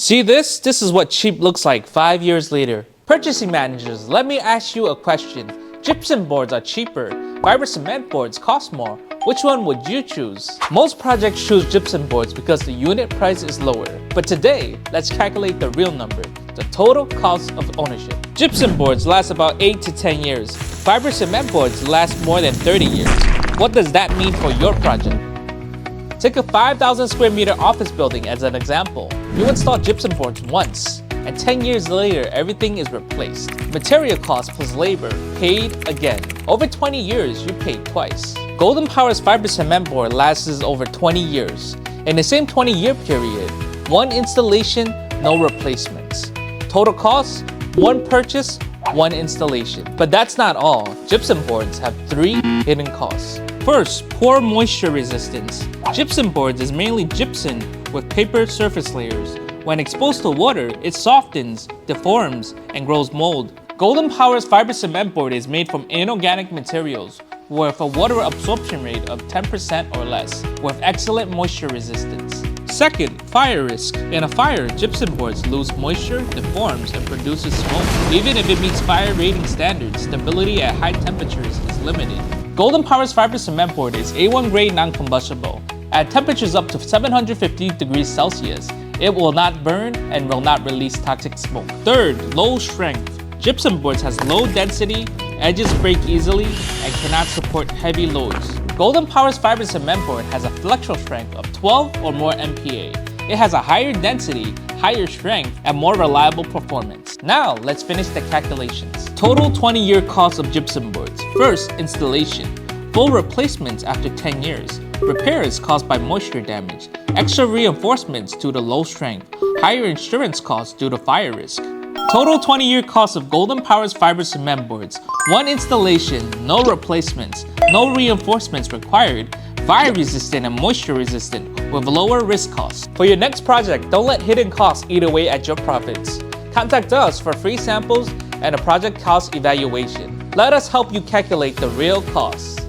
See this? This is what cheap looks like 5 years later. Purchasing managers, let me ask you a question. Gypsum boards are cheaper. Fiber cement boards cost more. Which one would you choose? Most projects choose gypsum boards because the unit price is lower. But today, let's calculate the real number, the total cost of ownership. Gypsum boards last about 8 to 10 years. Fiber cement boards last more than 30 years. What does that mean for your project? Take a 5,000 square meter office building as an example. You install gypsum boards once, and 10 years later, everything is replaced. Material costs plus labor, paid again. Over 20 years, you paid twice. Golden Power's fiber cement board lasts over 20 years. In the same 20-year period, one installation, no replacements. Total cost, one purchase, one installation. But that's not all. Gypsum boards have 3 hidden costs. First, poor moisture resistance. Gypsum boards is mainly gypsum with paper surface layers. When exposed to water, it softens, deforms, and grows mold. Golden Power's fiber cement board is made from inorganic materials with a water absorption rate of 10% or less, with excellent moisture resistance. Second, fire risk. In a fire, gypsum boards lose moisture, deforms, and produces smoke. Even if it meets fire rating standards, stability at high temperatures is limited. Golden Power's fiber cement board is A1 grade non-combustible. At temperatures up to 750 degrees Celsius, it will not burn and will not release toxic smoke. Third, low strength. Gypsum boards has low density, edges break easily, and cannot support heavy loads. Golden Power's fiber cement board has a flexural strength of 12 or more MPa. It has a higher density, higher strength, and more reliable performance. Now, let's finish the calculations. Total 20-year cost of gypsum boards. First, installation. Full replacements after 10 years. Repairs caused by moisture damage. Extra reinforcements due to low strength. Higher insurance costs due to fire risk. Total 20-year cost of Golden Power's fiber cement boards. One installation, no replacements, no reinforcements required, fire resistant and moisture resistant with lower risk costs. For your next project, don't let hidden costs eat away at your profits. Contact us for free samples and a project cost evaluation. Let us help you calculate the real costs.